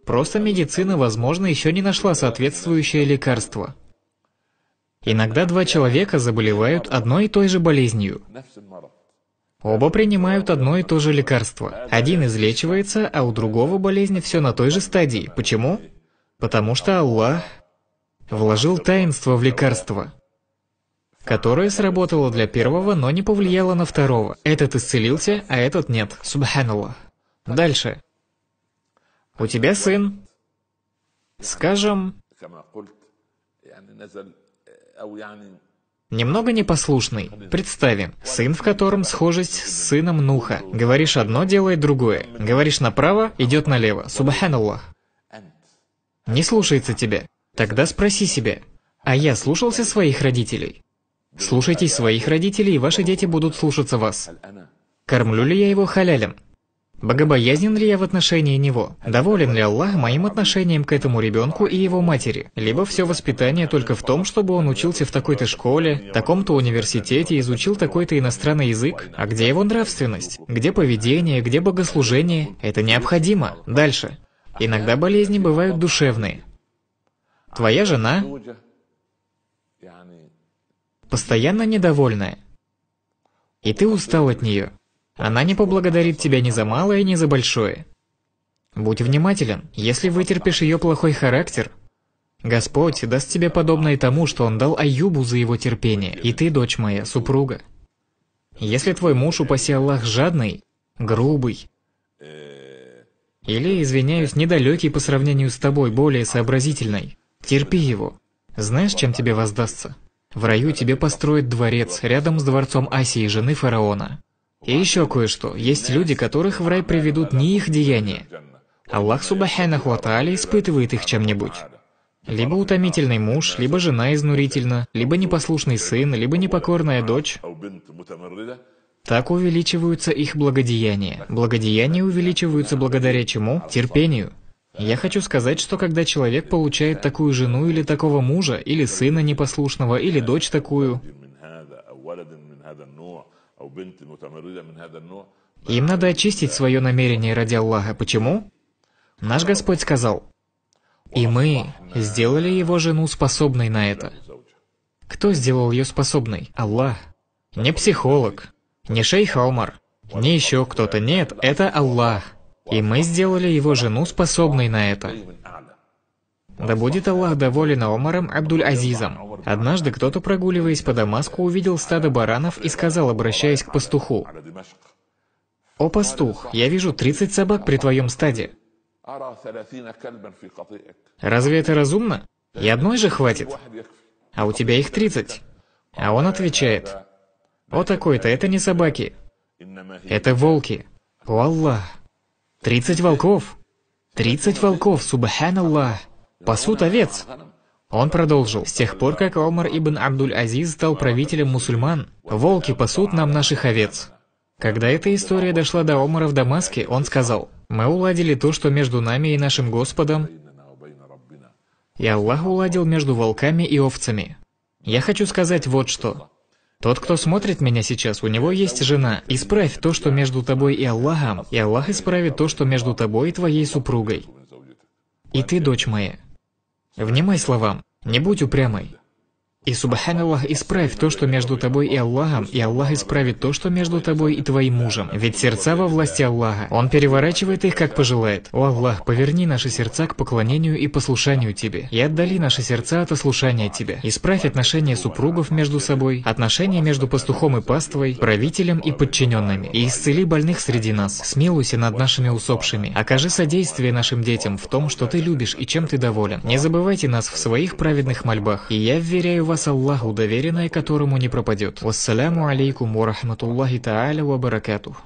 Просто медицина, возможно, еще не нашла соответствующее лекарство. Иногда два человека заболевают одной и той же болезнью. Оба принимают одно и то же лекарство. Один излечивается, а у другого болезнь все на той же стадии. Почему? Потому что Аллах вложил таинство в лекарство, которое сработало для первого, но не повлияло на второго. Этот исцелился, а этот нет. Субханаллах. Дальше. У тебя сын, скажем, немного непослушный. Представим, сын, в котором схожесть с сыном Нуха. Говоришь одно, делает другое. Говоришь направо, идет налево. Субханаллах. Не слушается тебя. Тогда спроси себя, а я слушался своих родителей? Слушайтесь своих родителей, и ваши дети будут слушаться вас. Кормлю ли я его халялем? Богобоязнен ли я в отношении него? Доволен ли Аллах моим отношением к этому ребенку и его матери? Либо все воспитание только в том, чтобы он учился в такой-то школе, таком-то университете, изучил такой-то иностранный язык? А где его нравственность? Где поведение? Где богослужение? Это необходимо. Дальше. Иногда болезни бывают душевные. Твоя жена постоянно недовольная, и ты устал от нее. Она не поблагодарит тебя ни за малое, ни за большое. Будь внимателен, если вытерпишь ее плохой характер, Господь даст тебе подобное тому, что Он дал Аюбу за его терпение, и ты, дочь моя, супруга. Если твой муж, упаси Аллах, жадный, грубый, или, извиняюсь, недалекий по сравнению с тобой, более сообразительный, терпи его. Знаешь, чем тебе воздастся? В раю тебе построят дворец рядом с дворцом Асии, жены фараона. И еще кое-что. Есть люди, которых в рай приведут не их деяния. Аллах Субханаху ва Тааля испытывает их чем-нибудь. Либо утомительный муж, либо жена изнурительна, либо непослушный сын, либо непокорная дочь. Так увеличиваются их благодеяния. Благодеяния увеличиваются благодаря чему? Терпению. Я хочу сказать, что когда человек получает такую жену или такого мужа, или сына непослушного, или дочь такую, им надо очистить свое намерение ради Аллаха. Почему? Наш Господь сказал, «И мы сделали его жену способной на это». Кто сделал ее способной? Аллах. Не психолог, не шейх Омар, не еще кто-то. Нет, это Аллах. И мы сделали его жену способной на это. Да будет Аллах доволен Омаром Абдуль-Азизом. Однажды кто-то, прогуливаясь по Дамаску, увидел стадо баранов и сказал, обращаясь к пастуху, «О пастух, я вижу 30 собак при твоем стаде. Разве это разумно? И одной же хватит, а у тебя их 30. А он отвечает, «О такой-то, это не собаки, это волки». О Аллах! 30 волков! 30 волков, субханаллах! Пасут овец! Он продолжил, с тех пор, как Омар ибн Абдуль-Азиз стал правителем мусульман, волки пасут нам наших овец. Когда эта история дошла до Омара в Дамаске, он сказал, мы уладили то, что между нами и нашим Господом, и Аллах уладил между волками и овцами. Я хочу сказать вот что. Тот, кто смотрит меня сейчас, у него есть жена. Исправь то, что между тобой и Аллахом, и Аллах исправит то, что между тобой и твоей супругой. И ты, дочь моя, внимай словам, не будь упрямой. И, субханаллах, исправь то, что между тобой и Аллахом, и Аллах исправит то, что между тобой и твоим мужем. Ведь сердца во власти Аллаха. Он переворачивает их, как пожелает. О Аллах, поверни наши сердца к поклонению и послушанию Тебе, и отдали наши сердца от ослушания Тебя. Исправь отношения супругов между собой, отношения между пастухом и паствой, правителем и подчиненными, и исцели больных среди нас. Смилуйся над нашими усопшими. Окажи содействие нашим детям в том, что Ты любишь и чем Ты доволен. Не забывайте нас в своих праведных мольбах, и я вверяю вас Аллаху, доверенное которому не пропадет. Вассаляму алейкум ва рахматуллахи та'аля ва баракатух.